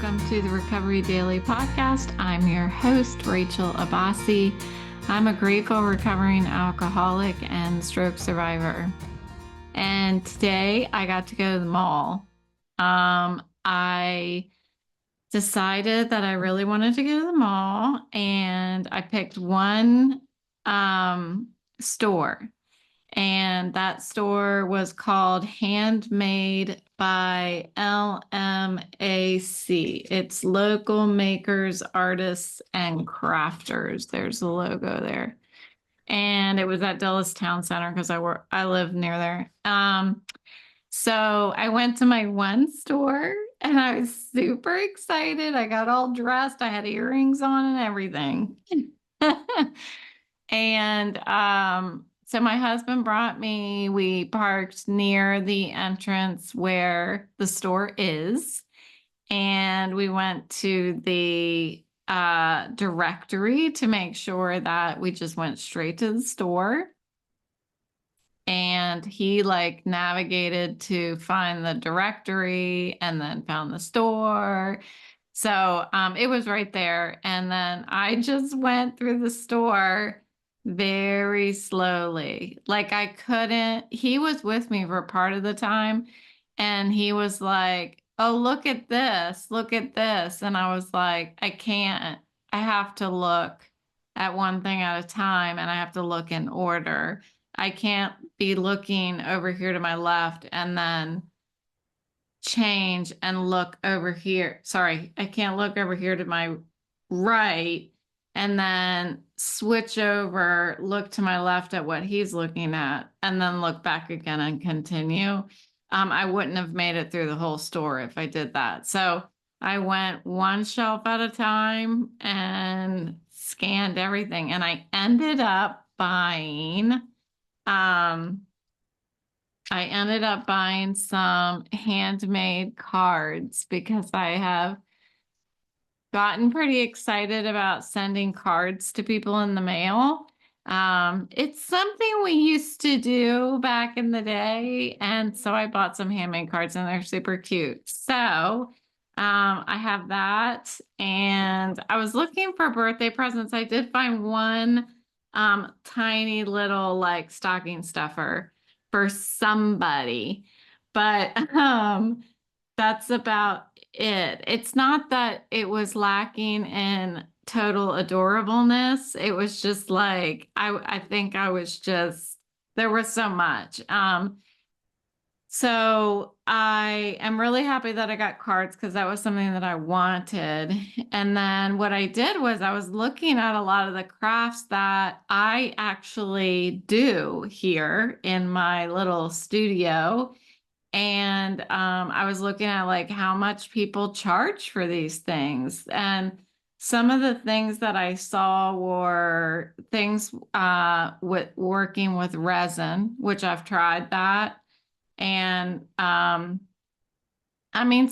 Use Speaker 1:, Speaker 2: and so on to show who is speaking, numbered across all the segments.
Speaker 1: welcome to the Recovery Daily Podcast. I'm your host, Rachel Abbasi. I'm a grateful recovering alcoholic and stroke survivor. And today I got to go to the mall. I decided that I really wanted to go to the mall, and I picked one store. And that store was called Handmade by LMAC. It's Local Makers, Artists, and Crafters. There's the logo there. And it was at Dulles Town Center because I live near there. So I went to my one store and I was super excited. I got all dressed. I had earrings on and everything. And so my husband brought me, we parked near the entrance where the store is, and we went to the directory to make sure that we just went straight to the store. And he navigated to find the directory and then found the store. So it was right there. And then I just went through the store very slowly. He was with me for part of the time, and he was like, "Oh, look at this, look at this." And I was like, I can't. I have to look at one thing at a time, and I have to look in order. I can't be looking over here to my left and then change and look over here. Sorry, I can't look over here to my right and then switch over, look to my left at what he's looking at, and then look back again and continue. I wouldn't have made it through the whole store if I did that. So I went one shelf at a time and scanned everything, and I ended up buying some handmade cards because I have gotten pretty excited about sending cards to people in the mail. It's something we used to do back in the day, and so I bought some handmade cards, and they're super cute. So I have that, and I was looking for birthday presents. I did find one tiny little stocking stuffer for somebody, but that's about it. It's not that it was lacking in total adorableness. It was just I think I was just, there was so much. So I am really happy that I got cards because that was something that I wanted. And then what I did was I was looking at a lot of the crafts that I actually do here in my little studio. And I was looking at how much people charge for these things. And some of the things that I saw were things with working with resin, which I've tried that. And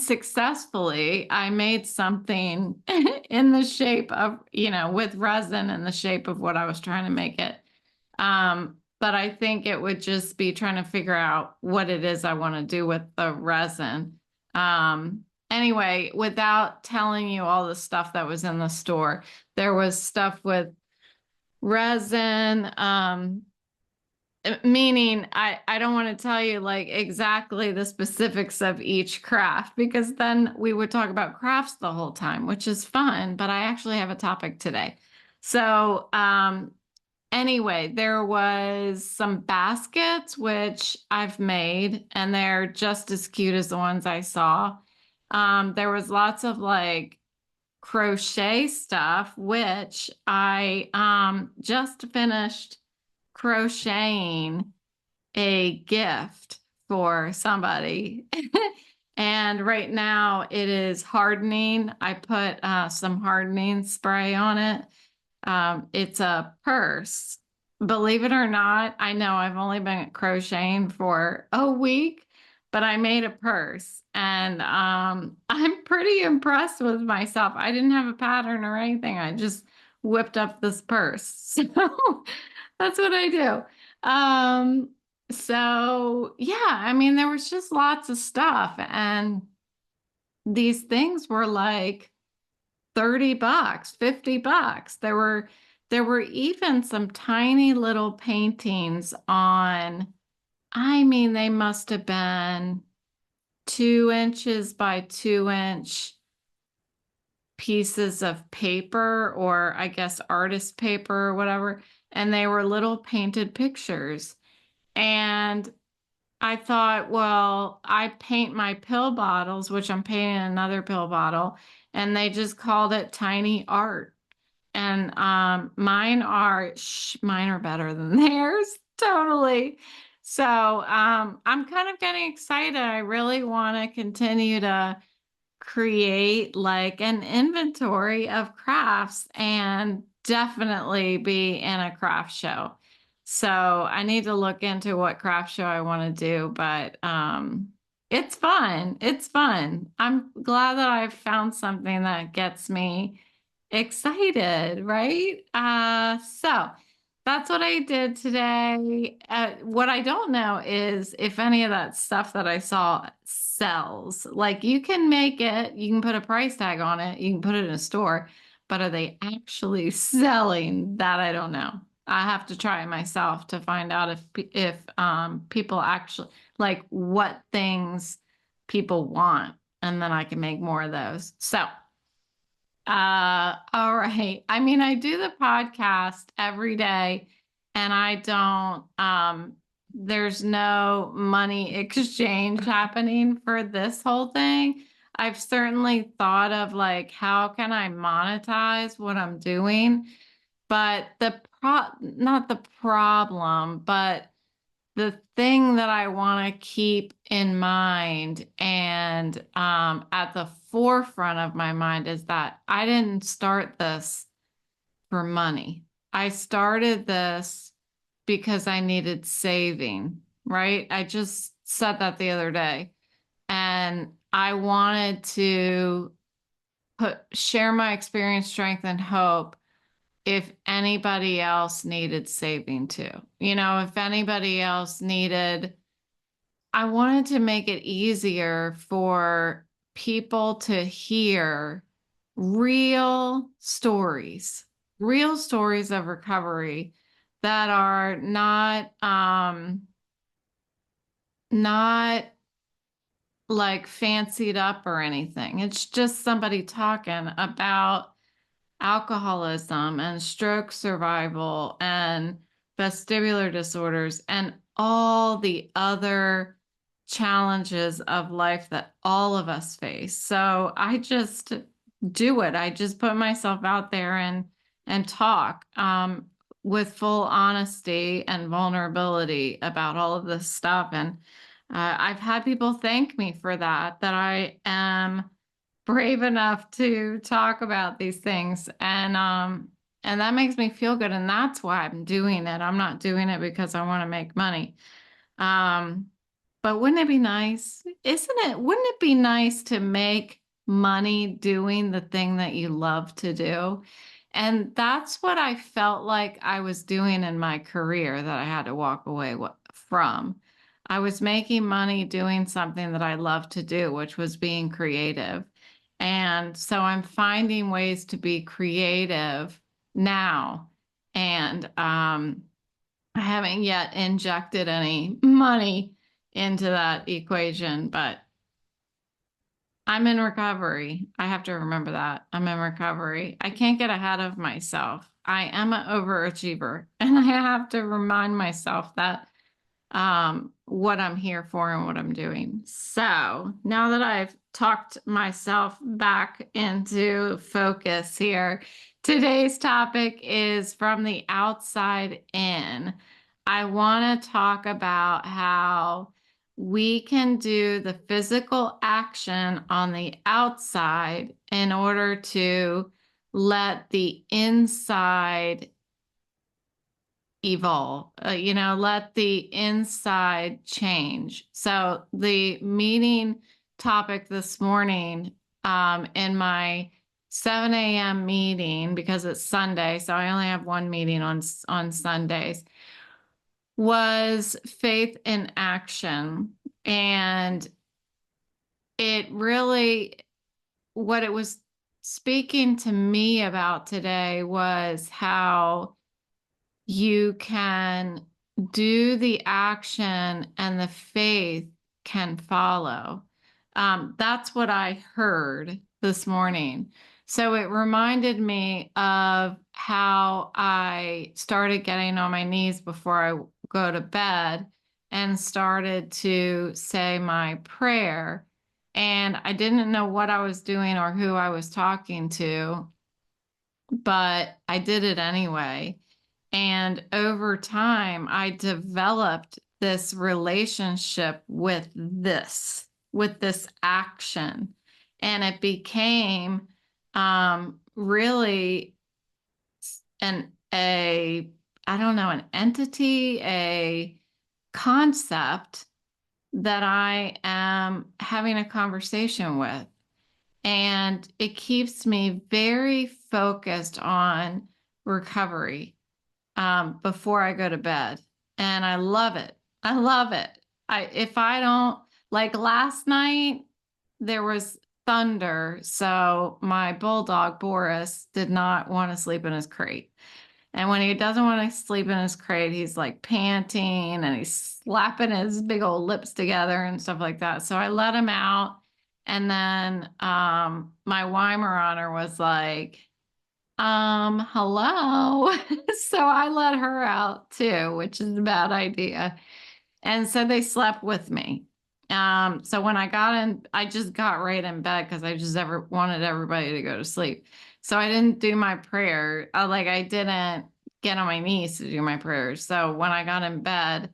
Speaker 1: successfully, I made something in the shape of, with resin in the shape of what I was trying to make it. But I think it would just be trying to figure out what it is I want to do with the resin. Anyway, without telling you all the stuff that was in the store, there was stuff with resin, meaning I don't want to tell you exactly the specifics of each craft, because then we would talk about crafts the whole time, which is fun, but I actually have a topic today. So anyway, there was some baskets which I've made, and they're just as cute as the ones I saw. There was lots of crochet stuff, which I just finished crocheting a gift for somebody. And right now it is hardening. I put some hardening spray on it. It's a purse. Believe it or not, I know I've only been crocheting for a week, but I made a purse, and I'm pretty impressed with myself. I didn't have a pattern or anything. I just whipped up this purse. So that's what I do. So yeah, there was just lots of stuff, and these things were like $30, $50. There were even some tiny little paintings on, I mean, they must have been 2 inches by 2 inch pieces of paper, or I guess artist paper or whatever. And they were little painted pictures. And I thought, well, I paint my pill bottles, which I'm painting another pill bottle, and they just called it tiny art. And mine are better than theirs, totally. So I'm kind of getting excited. I really want to continue to create like an inventory of crafts and definitely be in a craft show. So I need to look into what craft show I want to do, but it's fun. It's fun. I'm glad that I've found something that gets me excited, right? So that's what I did today. What I don't know is if any of that stuff that I saw sells. Like you can make it, you can put a price tag on it, you can put it in a store, but are they actually selling? That I don't know. I have to try it myself to find out if people actually like what things people want, and then I can make more of those. So all right. I mean, I do the podcast every day and I don't, there's no money exchange happening for this whole thing. I've certainly thought of like, how can I monetize what I'm doing? But not the problem, but the thing that I want to keep in mind and at the forefront of my mind is that I didn't start this for money. I started this because I needed saving, right? I just said that the other day. And I wanted to share my experience, strength, and hope if anybody else needed saving too. You know, if anybody else needed, I wanted to make it easier for people to hear real stories, real stories of recovery that are not like fancied up or anything. It's just somebody talking about alcoholism and stroke survival and vestibular disorders and all the other challenges of life that all of us face. So I just do it. I just put myself out there and talk with full honesty and vulnerability about all of this stuff. And I've had people thank me for that, that I am brave enough to talk about these things, and that makes me feel good, and that's why I'm doing it. I'm not doing it because I want to make money. um but wouldn't it be nice, isn't it, wouldn't it be nice to make money doing the thing that you love to do? And that's what I felt like I was doing in my career that I had to walk away from. I was making money doing something that I love to do, which was being creative. And so I'm finding ways to be creative now. And I haven't yet injected any money into that equation, but I'm in recovery. I have to remember that. I'm in recovery. I can't get ahead of myself. I am an overachiever, and I have to remind myself that what I'm here for and what I'm doing. So now that I've talked myself back into focus here, today's topic is from the outside in. I want to talk about how we can do the physical action on the outside in order to let the inside evolve, let the inside change. So the meeting topic this morning, in my 7 a.m. meeting, because it's Sunday, so I only have one meeting on Sundays, was faith in action. And it really what it was speaking to me about today was how you can do the action and the faith can follow. That's what I heard this morning. So it reminded me of how I started getting on my knees before I go to bed and started to say my prayer. And I didn't know what I was doing or who I was talking to, but I did it anyway. And over time, I developed this relationship with this action. And it became really I don't know, an entity, a concept that I am having a conversation with. And it keeps me very focused on recovery before I go to bed. And I love it. I love it. If I don't, like last night, there was thunder. So my bulldog, Boris, did not want to sleep in his crate. And when he doesn't want to sleep in his crate, he's like panting and he's slapping his big old lips together and stuff like that. So I let him out. And then my Weimaraner was like, hello. So I let her out too, which is a bad idea. And so they slept with me. So when I got in, I just got right in bed because I just ever wanted everybody to go to sleep. So I didn't do my prayer. I didn't get on my knees to do my prayers. So when I got in bed,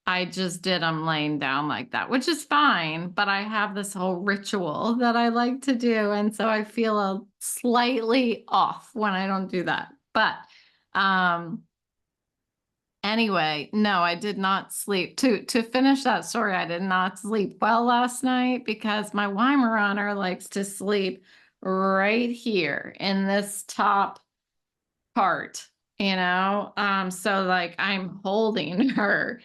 Speaker 1: I just did them laying down like that, which is fine. But I have this whole ritual that I like to do. And so I feel a slightly off when I don't do that. But um, anyway, no, I did not sleep. To finish that story, I did not sleep well last night because my Weimaraner likes to sleep right here in this top part, so like I'm holding her.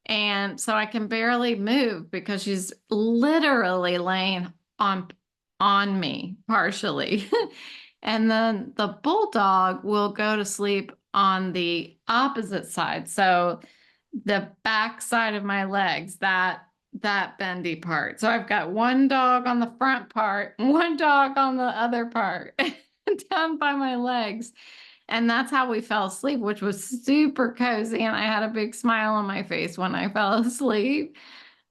Speaker 1: And so I can barely move because she's literally laying on me partially. And then the bulldog will go to sleep on the opposite side. So the back side of my legs, that bendy part. So I've got one dog on the front part, one dog on the other part down by my legs. And that's how we fell asleep, which was super cozy. And I had a big smile on my face when I fell asleep.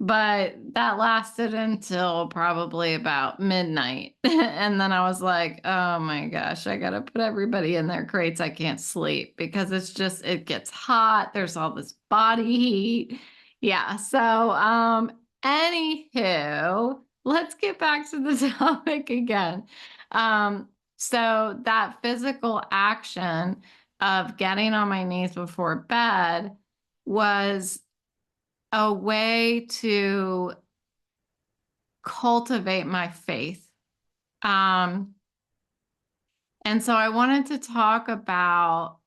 Speaker 1: But that lasted until probably about midnight. And then I was like, oh my gosh, I got to put everybody in their crates. I can't sleep because it gets hot. There's all this body heat. Yeah. So, anywho, let's get back to the topic again. Um, so that physical action of getting on my knees before bed was a way to cultivate my faith. Um, and so I wanted to talk about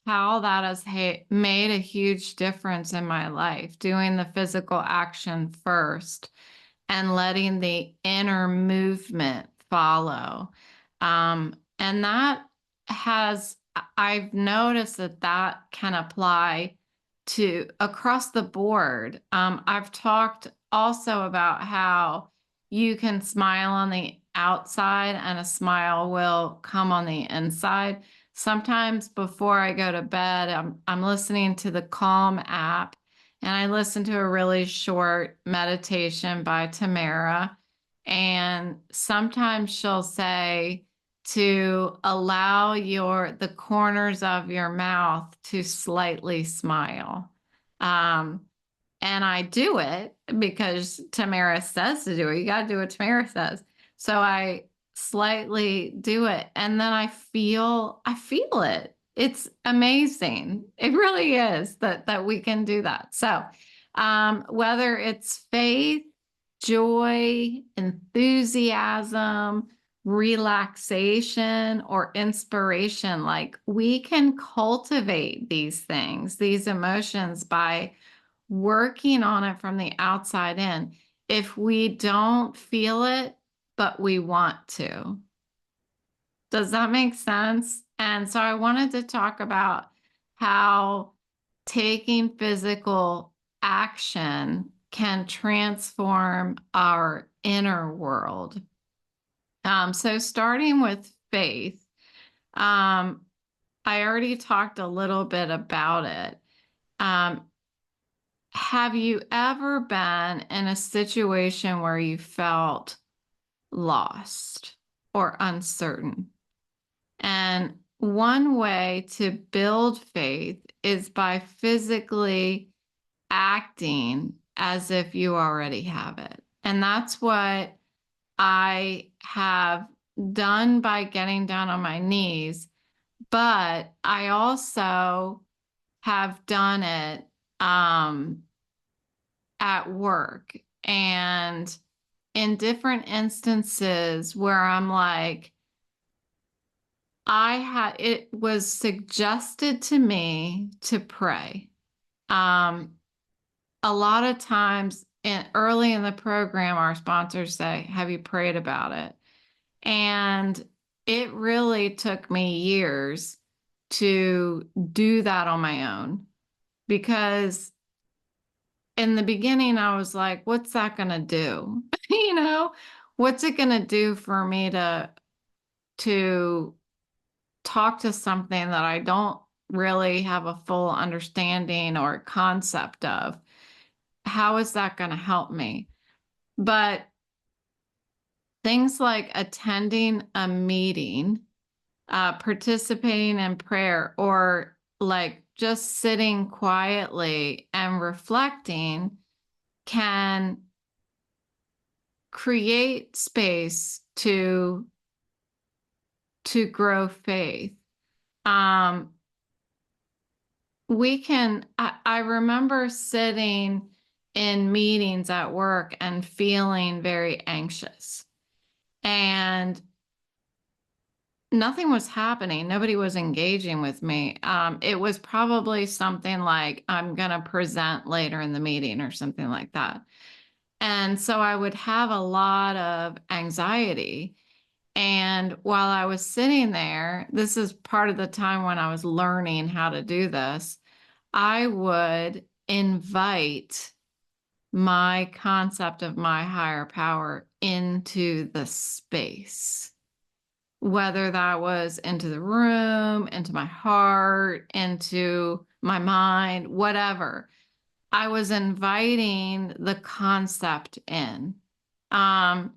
Speaker 1: how that has made a huge difference in my life, doing the physical action first and letting the inner movement follow. And that I've noticed that can apply to across the board. I've talked also about how you can smile on the outside and a smile will come on the inside. Sometimes before I go to bed, I'm listening to the Calm app and I listen to a really short meditation by Tamara. And sometimes she'll say to allow the corners of your mouth to slightly smile. Um, and I do it because Tamara says to do it. You got to do what Tamara says. So I slightly do it and then I feel it. It's amazing. It really is that we can do that. So whether it's faith, joy, enthusiasm, relaxation, or inspiration, like we can cultivate these things, these emotions by working on it from the outside in. If we don't feel it, but we want to. Does that make sense? And so I wanted to talk about how taking physical action can transform our inner world. So starting with faith, um, I already talked a little bit about it. Um, have you ever been in a situation where you felt lost or uncertain? And one way to build faith is by physically acting as if you already have it. And that's what I have done by getting down on my knees. But I also have done it at work and in different instances where I'm like, it was suggested to me to pray. Um, a lot of times early in the program, our sponsors say, have you prayed about it? And it really took me years to do that on my own because in the beginning, I was like, what's that going to do? You know, what's it going to do for me to talk to something that I don't really have a full understanding or concept of? How is that going to help me? But things like attending a meeting, participating in prayer, or like just sitting quietly and reflecting can create space to grow faith. Um, I remember sitting in meetings at work and feeling very anxious, and nothing was happening. Nobody was engaging with me. It was probably something like, I'm going to present later in the meeting or something like that. And so I would have a lot of anxiety. And while I was sitting there, this is part of the time when I was learning how to do this, I would invite my concept of my higher power into the space, whether that was into the room, into my heart, into my mind, whatever. I was inviting the concept in. Um,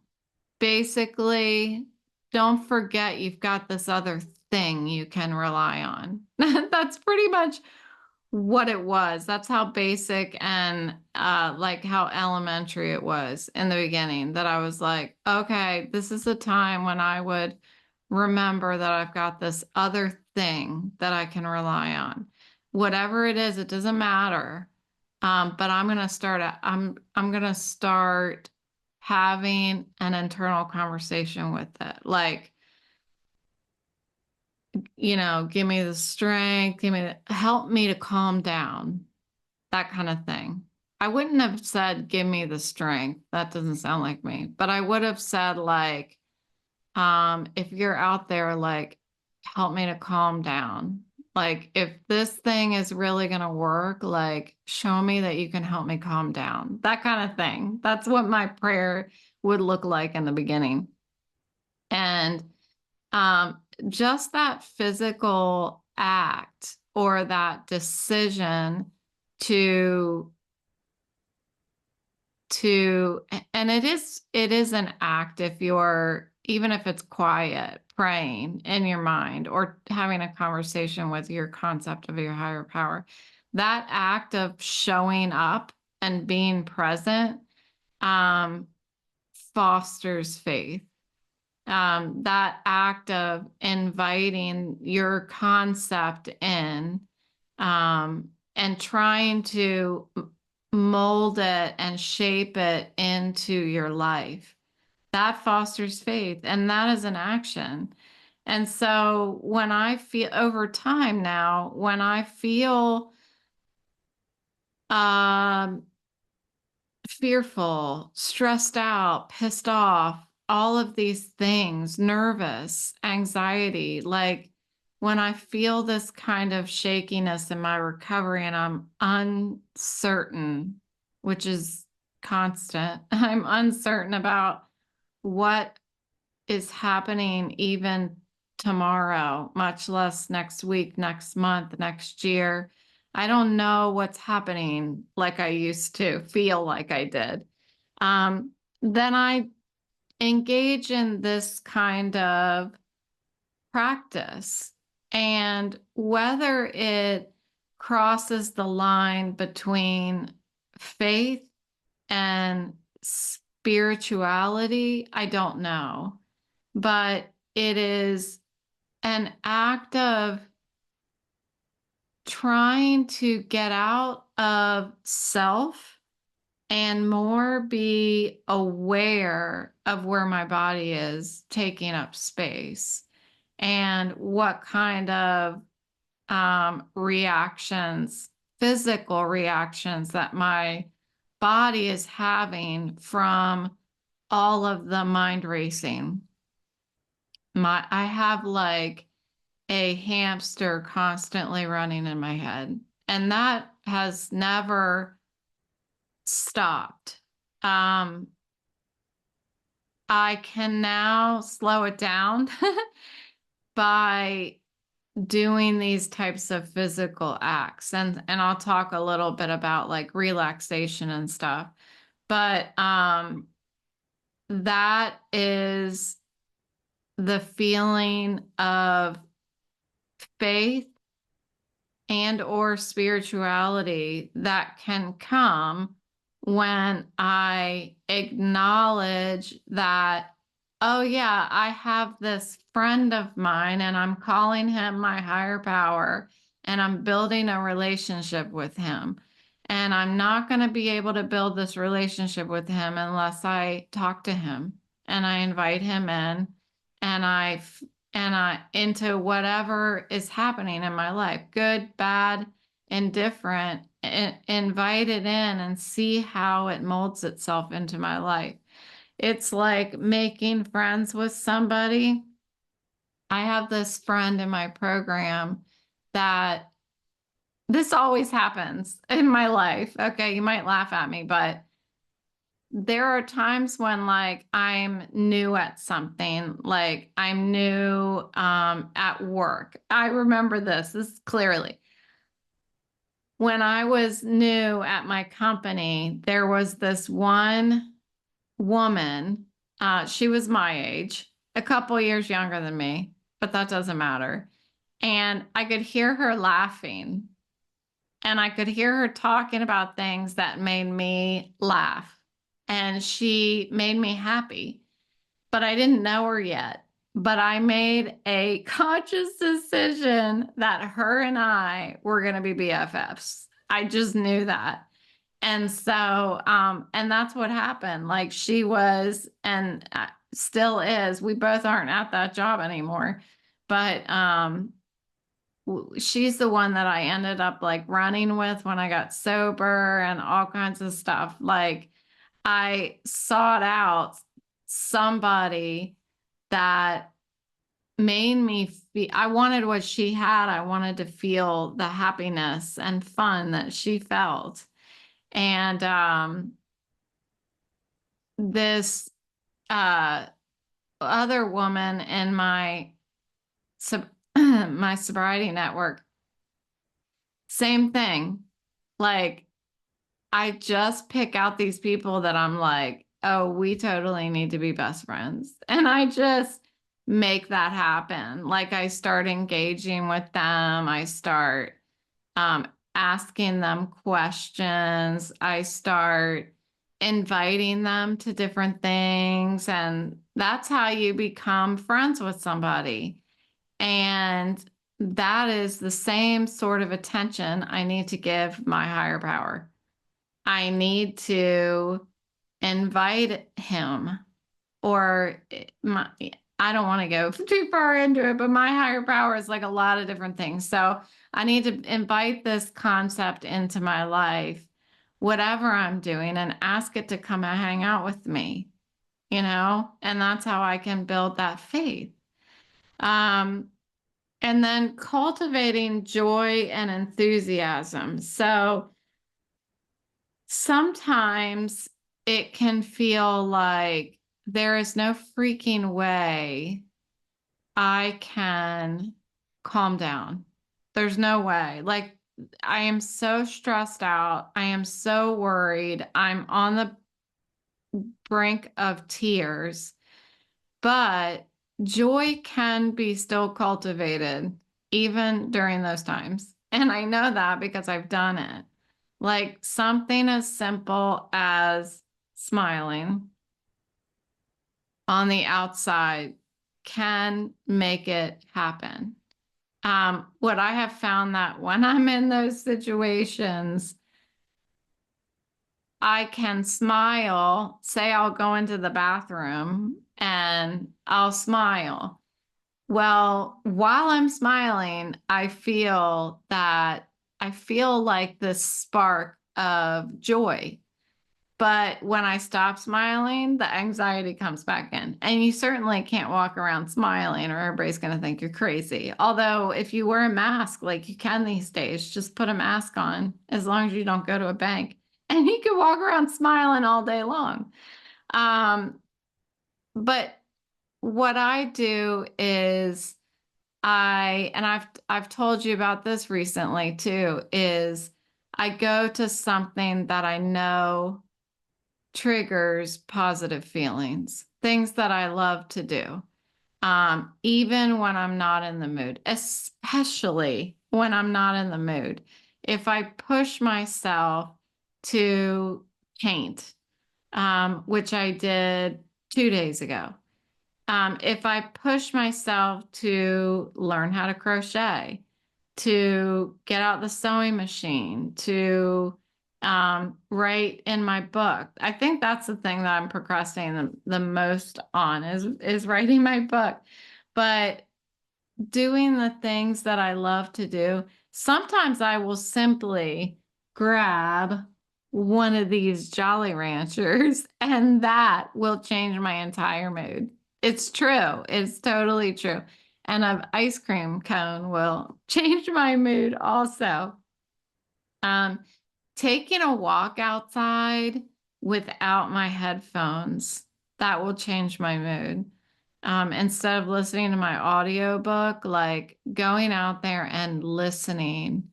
Speaker 1: Basically, don't forget you've got this other thing you can rely on. That's pretty much what it was. That's how basic and like how elementary it was in the beginning, that I was like, okay, this is a time when I would remember that I've got this other thing that I can rely on. Whatever it is, it doesn't matter. But I'm gonna start having an internal conversation with it. Like, give me the strength, help me to calm down, that kind of thing. I wouldn't have said, give me the strength. That doesn't sound like me. But I would have said, like, if you're out there, like, help me to calm down. Like, if this thing is really going to work, like, show me that you can help me calm down. That kind of thing. That's what my prayer would look like in the beginning. And just that physical act or that decision to and it is an act if you're, even if it's quiet, praying in your mind or having a conversation with your concept of your higher power, that act of showing up and being present um, fosters faith. That act of inviting your concept in and trying to mold it and shape it into your life, that fosters faith, and that is an action. And so when I feel over time now, when I feel um, fearful, stressed out, pissed off, all of these things, nervous, anxiety, like when I feel this kind of shakiness in my recovery and I'm uncertain, which is constant, I'm uncertain about what is happening even tomorrow, much less next week, next month, next year. I don't know what's happening like I used to feel like I did. Then I engage in this kind of practice. And whether it crosses the line between faith and spirituality, I don't know. But it is an act of trying to get out of self and more be aware of where my body is taking up space and what kind of reactions, physical reactions that my body is having from all of the mind racing. I have like a hamster constantly running in my head, and that has never stopped. Um, I can now slow it down by doing these types of physical acts. And I'll talk a little bit about like relaxation and stuff. But that is the feeling of faith and or spirituality that can come when I acknowledge that, oh yeah, I have this friend of mine and I'm calling him my higher power and I'm building a relationship with him. And I'm not going to be able to build this relationship with him unless I talk to him and I invite him in and I into whatever is happening in my life, good, bad, indifferent, invite it in and see how it molds itself into my life. It's like making friends with somebody. I have this friend in my program that this always happens in my life. Okay, you might laugh at me, but there are times when like I'm new at something, like I'm new at work. I remember this clearly. When I was new at my company, there was this one woman. She was my age, a couple years younger than me, but that doesn't matter. And I could hear her laughing and I could hear her talking about things that made me laugh. And she made me happy, but I didn't know her yet. But I made a conscious decision that her and I were going to be BFFs. I just knew that. And so, and that's what happened. Like she was and still is. We both aren't at that job anymore. But she's the one that I ended up like running with when I got sober and all kinds of stuff. Like I sought out somebody that made me feel, I wanted what she had. I wanted to feel the happiness and fun that she felt. And this uh, other woman in my my sobriety network, same thing. Like I just pick out these people that I'm like, oh, we totally need to be best friends. And I just make that happen. Like I start engaging with them. I start um, asking them questions. I start inviting them to different things. And that's how you become friends with somebody. And that is the same sort of attention I need to give my higher power. I need to invite him or my, I don't want to go too far into it, but my higher power is like a lot of different things. So I need to invite this concept into my life, whatever I'm doing, and ask it to come and hang out with me. and that's how I can build that faith. Um, and then cultivating joy and enthusiasm. So sometimes it can feel like there is no freaking way I can calm down. There's no way. Like, I am so stressed out. I am so worried. I'm on the brink of tears, but joy can be still cultivated even during those times. And I know that because I've done it. Like something as simple as smiling on the outside can make it happen. What I have found that when I'm in those situations, I can smile, say I'll go into the bathroom and I'll smile. Well, while I'm smiling, I feel like this spark of joy. But when I stop smiling, the anxiety comes back in. And you certainly can't walk around smiling or everybody's going to think you're crazy. Although, if you wear a mask like you can these days, just put a mask on as long as you don't go to a bank. And you can walk around smiling all day long. But what I do is I've told you about this recently too, is I go to something that I know triggers positive feelings, things that I love to do, even when I'm not in the mood, especially when I'm not in the mood. If I push myself to paint, which I did 2 days ago, if I push myself to learn how to crochet, to get out the sewing machine, to write in my book. I think that's the thing that I'm procrastinating the most on is writing my book. But doing the things that I love to do, sometimes I will simply grab one of these Jolly Ranchers and that will change my entire mood. It's true. It's totally true. And an ice cream cone will change my mood also. Um, Taking a walk outside without my headphones, that will change my mood. Instead of listening to my audiobook, like going out there and listening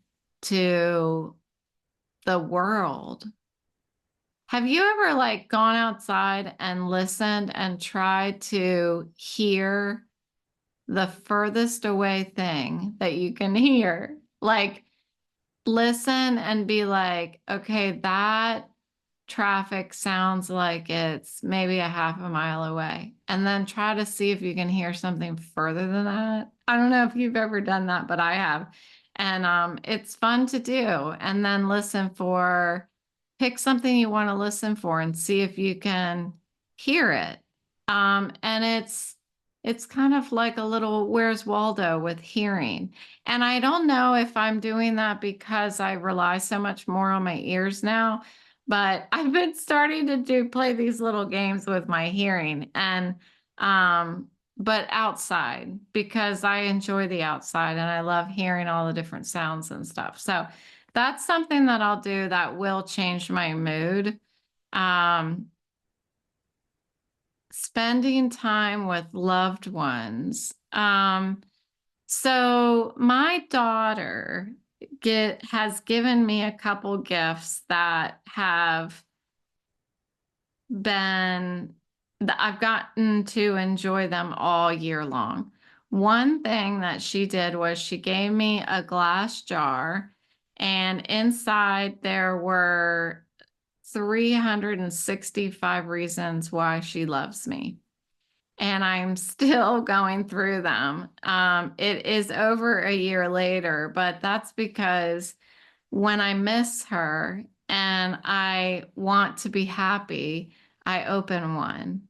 Speaker 1: to the world. Have you ever like gone outside and listened and tried to hear the furthest away thing that you can hear? Like listen and be like, okay, that traffic sounds like it's maybe a half a mile away. And then try to see if you can hear something further than that. I don't know if you've ever done that, but I have. And it's fun to do. And then pick something you want to listen for and see if you can hear it. And it's kind of like a little Where's Waldo with hearing. And I don't know if I'm doing that because I rely so much more on my ears now, but I've been starting to play these little games with my hearing and but outside because I enjoy the outside and I love hearing all the different sounds and stuff. So that's something that I'll do that will change my mood. Um, Spending time with loved ones. So my daughter has given me a couple gifts that have been that I've gotten to enjoy them all year long. One thing that she did was she gave me a glass jar, and inside there were 365 reasons why she loves me. And I'm still going through them. It is over a year later, but that's because when I miss her and I want to be happy, I open one.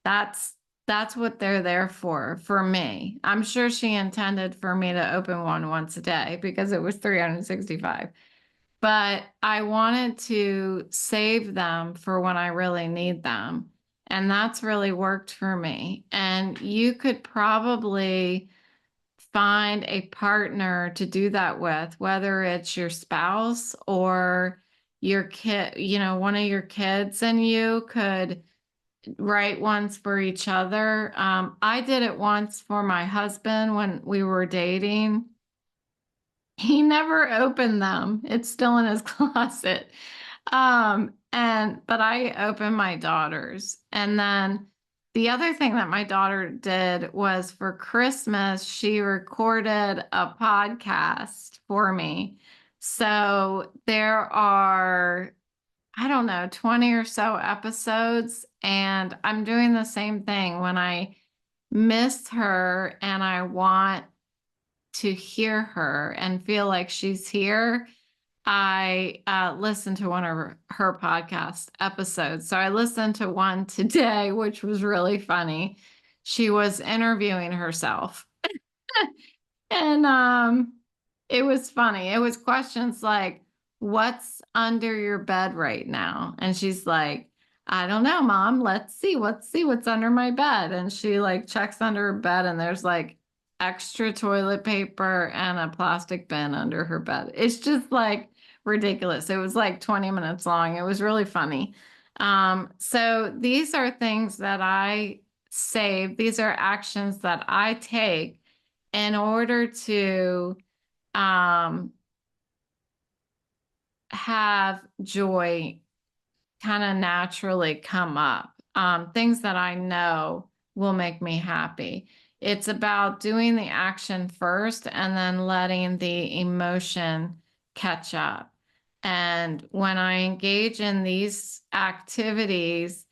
Speaker 1: That's that's what they're there for me. I'm sure she intended for me to open one once a day because it was 365. But I wanted to save them for when I really need them. And that's really worked for me. And you could probably find a partner to do that with, whether it's your spouse or your kid, one of your kids, and you could write ones for each other. I did it once for my husband when we were dating. He never opened them. It's still in his closet. But I opened my daughter's. And then the other thing that my daughter did was for Christmas, she recorded a podcast for me. So there are, I don't know, 20 or so episodes. And I'm doing the same thing when I miss her and I want to hear her and feel like she's here. I listened to one of her podcast episodes. So I listened to one today, which was really funny. She was interviewing herself. And it was funny. It was questions like, "What's under your bed right now?" And she's like, "I don't know, Mom. Let's see what's under my bed." And she like checks under her bed and there's like extra toilet paper and a plastic bin under her bed. It's just like ridiculous. It was like 20 minutes long. It was really funny. So these are things that I save. These are actions that I take in order to um, have joy kind of naturally come up, things that I know will make me happy. It's about doing the action first and then letting the emotion catch up. And when I engage in these activities,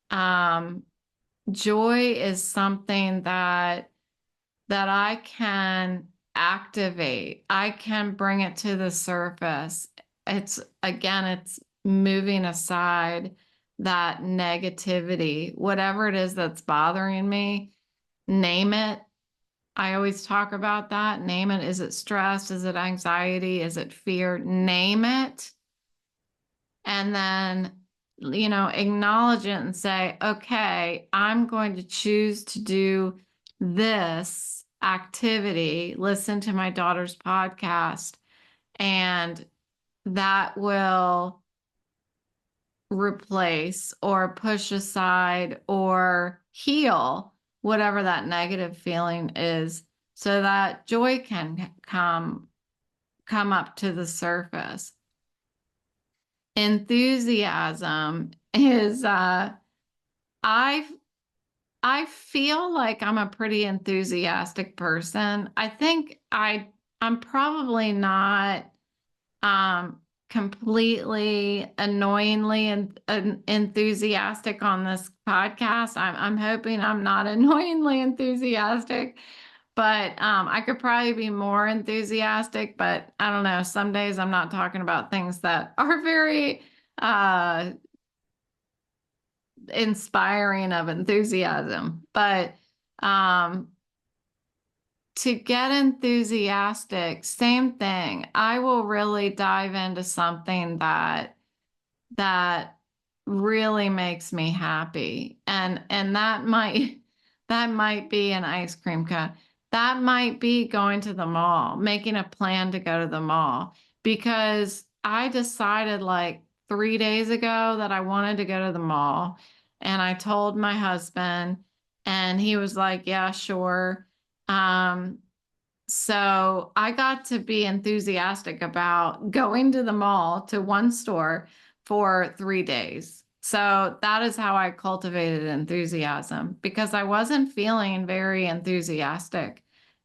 Speaker 1: um, joy is something that I can activate. I can bring it to the surface. It's moving aside that negativity, whatever it is that's bothering me, name it. I always talk about that. Name it. Is it stress? Is it anxiety? Is it fear? Name it. And then, acknowledge it and say, okay, I'm going to choose to do this activity, listen to my daughter's podcast, and that will replace or push aside or heal whatever that negative feeling is so that joy can come up to the surface. Enthusiasm is I I feel like I'm a pretty enthusiastic person. I think I'm probably not completely annoyingly enthusiastic on this podcast. I'm hoping I'm not annoyingly enthusiastic, but I could probably be more enthusiastic, but I don't know. Some days I'm not talking about things that are very uh, inspiring of enthusiasm. But um, to get enthusiastic, same thing. I will really dive into something that really makes me happy. And that might be an ice cream cone. That might be going to the mall, making a plan to go to the mall because I decided like 3 days ago that I wanted to go to the mall and I told my husband and he was like, "Yeah, sure." Um, so I got to be enthusiastic about going to the mall to one store for 3 days. So that is how I cultivated enthusiasm because I wasn't feeling very enthusiastic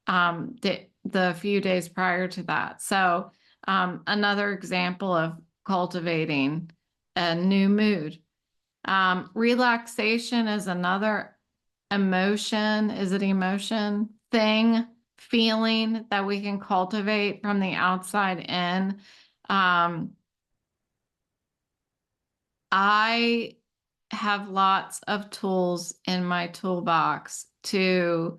Speaker 1: the few days prior to that. So another example of cultivating a new mood. Relaxation is another emotion. Is it emotion? Thing, feeling that we can cultivate from the outside in. Um, I have lots of tools in my toolbox to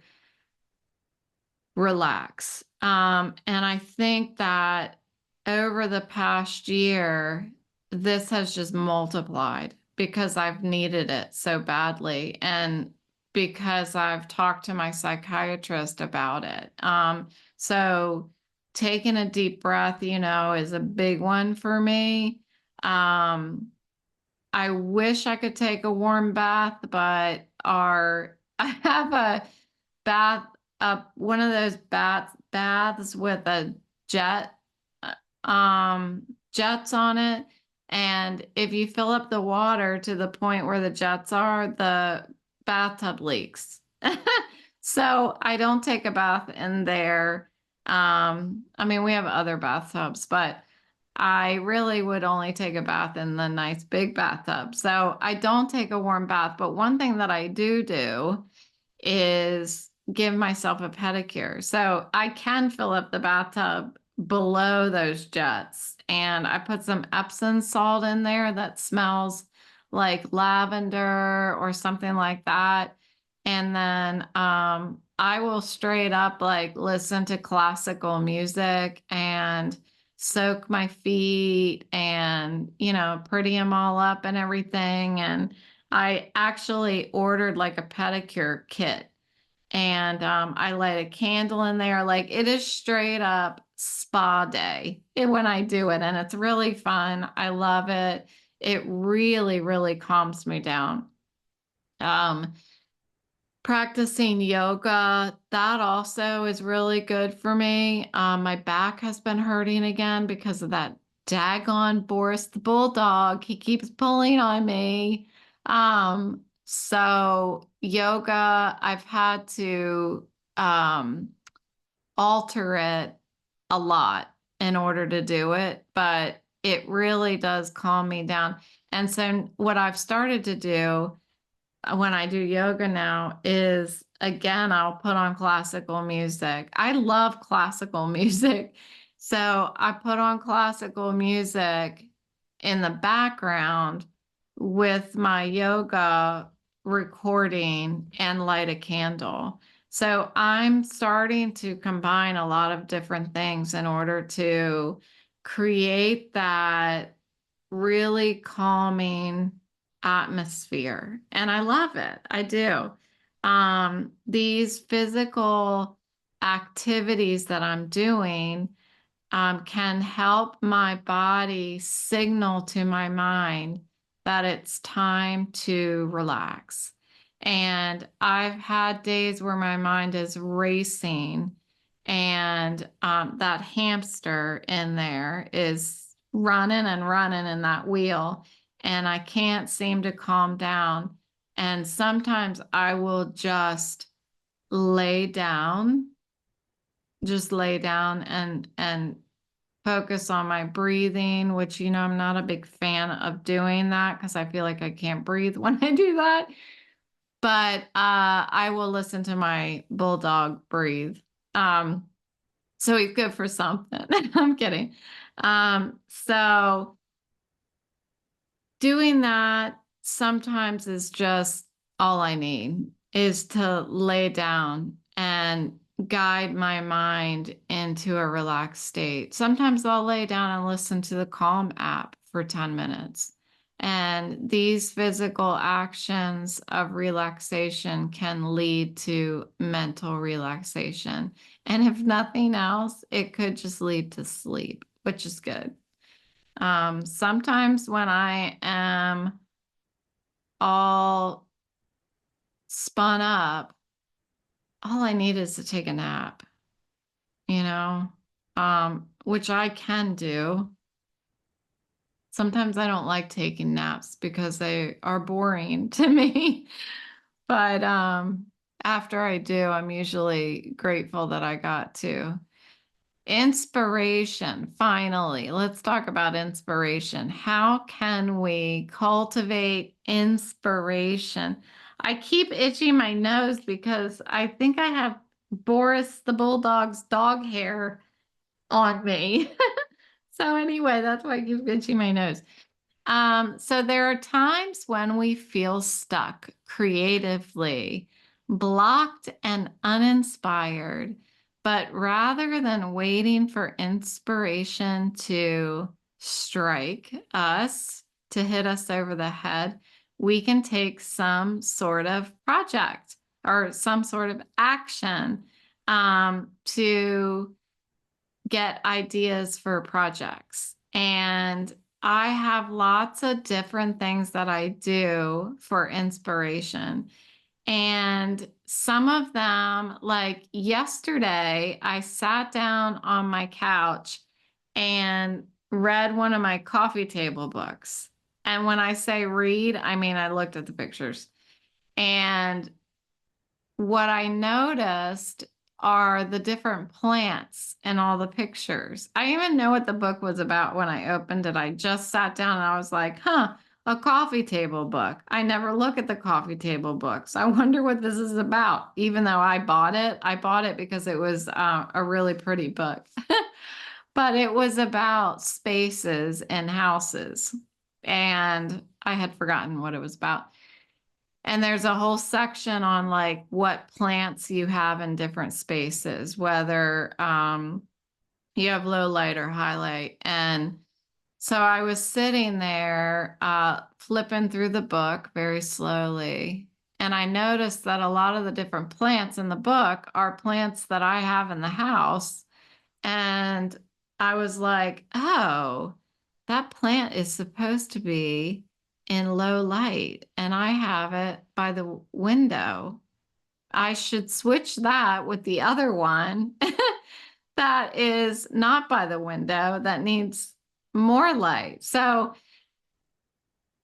Speaker 1: relax. And I think that over the past year, this has just multiplied because I've needed it so badly and because I've talked to my psychiatrist about it. So taking a deep breath, is a big one for me. Um, I wish I could take a warm bath, but I have a bath one of those baths with a jet jets on it. And if you fill up the water to the point where the jets are, the bathtub leaks. So I don't take a bath in there. I mean, we have other bathtubs, but I really would only take a bath in the nice big bathtub. So I don't take a warm bath. But one thing that I do is give myself a pedicure. So I can fill up the bathtub below those jets. And I put some Epsom salt in there that smells like lavender or something like that. And then I will straight up like listen to classical music and soak my feet and, pretty them all up and everything. And I actually ordered like a pedicure kit and I light a candle in there. Like it is straight up spa day when I do it. And it's really fun. I love it. It really, really calms me down. Um, Practicing yoga, that also is really good for me. My back has been hurting again because of that daggone Boris the Bulldog. He keeps pulling on me. So yoga, I've had to alter it a lot in order to do it, but it really does calm me down. And so what I've started to do when I do yoga now is again, I'll put on classical music. I love classical music. So I put on classical music in the background with my yoga recording and light a candle. So I'm starting to combine a lot of different things in order to create that really calming atmosphere. And I love it. I do. These physical activities that I'm doing can help my body signal to my mind that it's time to relax. And I've had days where my mind is racing, and that hamster in there is running and running in that wheel, and I can't seem to calm down. And sometimes I will lay down, just lay down and focus on my breathing, which, I'm not a big fan of doing that because I feel like I can't breathe when I do that. But I will listen to my bulldog breathe. So he's good for something. I'm kidding. So doing that sometimes is just all I need is to lay down and guide my mind into a relaxed state. Sometimes I'll lay down and listen to the Calm app for 10 minutes. And these physical actions of relaxation can lead to mental relaxation. And if nothing else, it could just lead to sleep, which is good. Sometimes when I am all spun up, all I need is to take a nap, which I can do. Sometimes I don't like taking naps because they are boring to me. But after I do, I'm usually grateful that I got to. Inspiration, finally. Let's talk about inspiration. How can we cultivate inspiration? I keep itching my nose because I think I have Boris the Bulldog's dog hair on me. So anyway, that's why I keep itching my nose. So there are times when we feel stuck creatively, blocked and uninspired, but rather than waiting for inspiration to strike us, to hit us over the head, we can take some sort of project or some sort of action to get ideas for projects. And I have lots of different things that I do for inspiration. And some of them, like yesterday, I sat down on my couch and read one of my coffee table books. And when I say read, I mean I looked at the pictures. And what I noticed are the different plants in all the pictures. I even know what the book was about when I opened it. I just sat down and I was like, huh, a coffee table book. I never look at the coffee table books. I wonder what this is about. Even though I bought it because it was a really pretty book. But it was about spaces and houses. And I had forgotten what it was about. And there's a whole section on like what plants you have in different spaces, whether you have low light or high light. And so I was sitting there flipping through the book very slowly. And I noticed that a lot of the different plants in the book are plants that I have in the house. And I was like, oh, that plant is supposed to be in low light, and I have it by the window. I should switch that with the other one that is not by the window, that needs more light. So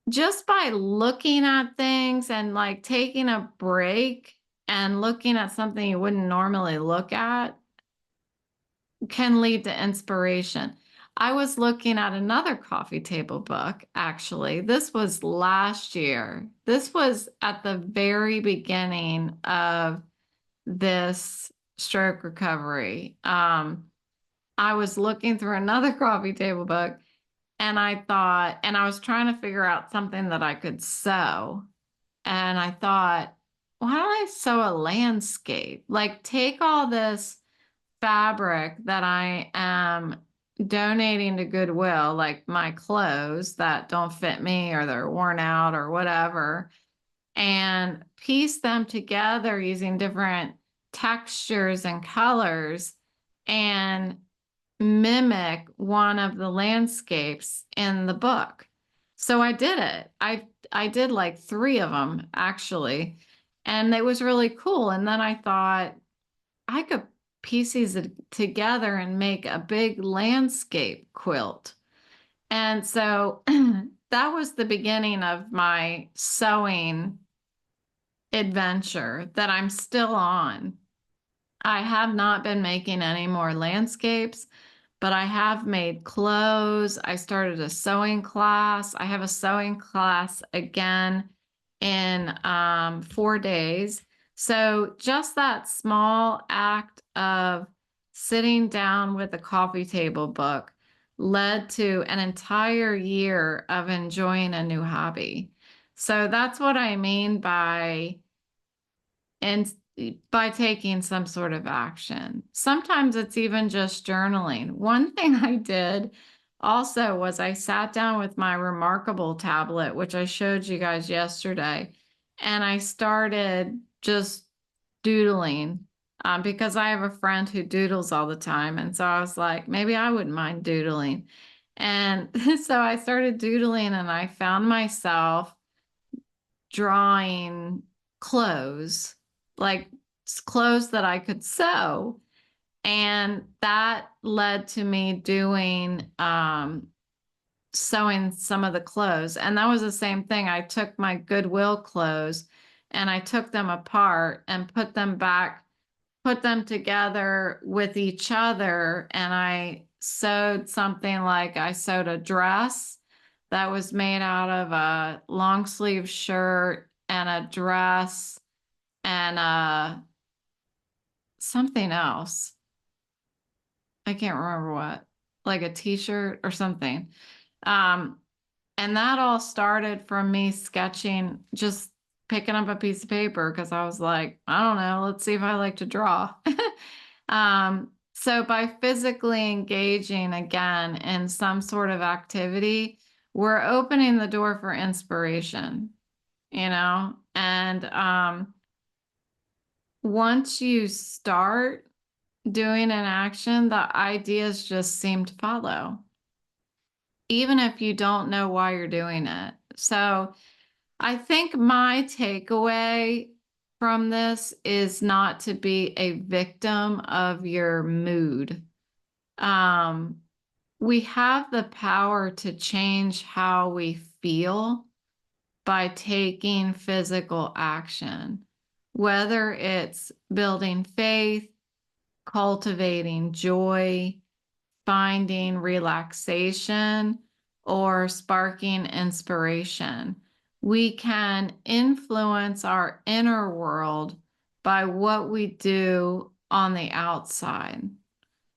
Speaker 1: just by looking at things and like taking a break and looking at something you wouldn't normally look at can lead to inspiration. I was looking at another coffee table book, actually. This was last year. This was at the very beginning of this stroke recovery. I was looking through another coffee table book and I thought, and I was trying to figure out something that I could sew. And I thought, why don't I sew a landscape? Like, take all this fabric that I am donating to Goodwill, like my clothes that don't fit me or they're worn out or whatever, and piece them together using different textures and colors and mimic one of the landscapes in the book. So I did it. I did like three of them actually, and it was really cool. And then I thought, I could piece these together and make a big landscape quilt. And so that was the beginning of my sewing adventure that I'm still on. I have not been making any more landscapes, but I have made clothes. I started a sewing class. I have a sewing class again in 4 days. So just that small act of sitting down with a coffee table book led to an entire year of enjoying a new hobby. So that's what I mean and by taking some sort of action. Sometimes it's even just journaling. One thing I did also was I sat down with my Remarkable tablet, which I showed you guys yesterday, and I started just doodling because I have a friend who doodles all the time. And so I was like, maybe I wouldn't mind doodling. And so I started doodling and I found myself drawing clothes, like clothes that I could sew. And that led to me doing sewing some of the clothes. And that was the same thing. I took my Goodwill clothes and I took them apart and put them back, put them together with each other. And I sewed something like I sewed a dress that was made out of a long sleeve shirt and a dress and something else. I can't remember what, like a t-shirt or something. Um, and that all started from me sketching, just picking up a piece of paper because I was like, I don't know, let's see if I like to draw. So by physically engaging again in some sort of activity, we're opening the door for inspiration. and once you start doing an action, the ideas just seem to follow, even if you don't know why you're doing it. So I think my takeaway from this is not to be a victim of your mood. Um, we have the power to change how we feel by taking physical action, whether it's building faith, cultivating joy, finding relaxation, or sparking inspiration. We can influence our inner world by what we do on the outside.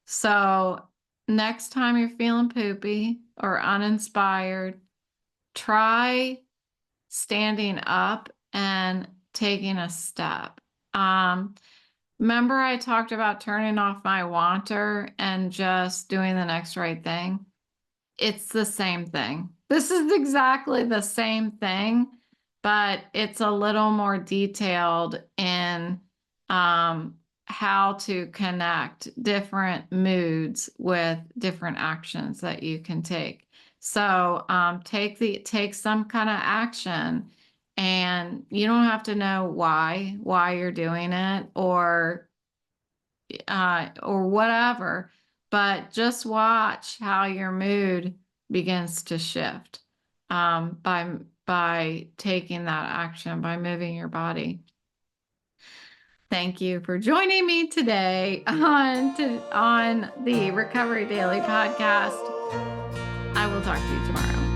Speaker 1: So, next time you're feeling poopy or uninspired, try standing up and taking a step. Um, Remember I talked about turning off my wanter and just doing the next right thing? It's the same thing. This is exactly the same thing, but it's a little more detailed in how to connect different moods with different actions that you can take. So take some kind of action, and you don't have to know why you're doing it or whatever, but just watch how your mood begins to shift by taking that action, by moving your body. Thank you for joining me today on the Recovery Daily podcast. I will talk to you tomorrow.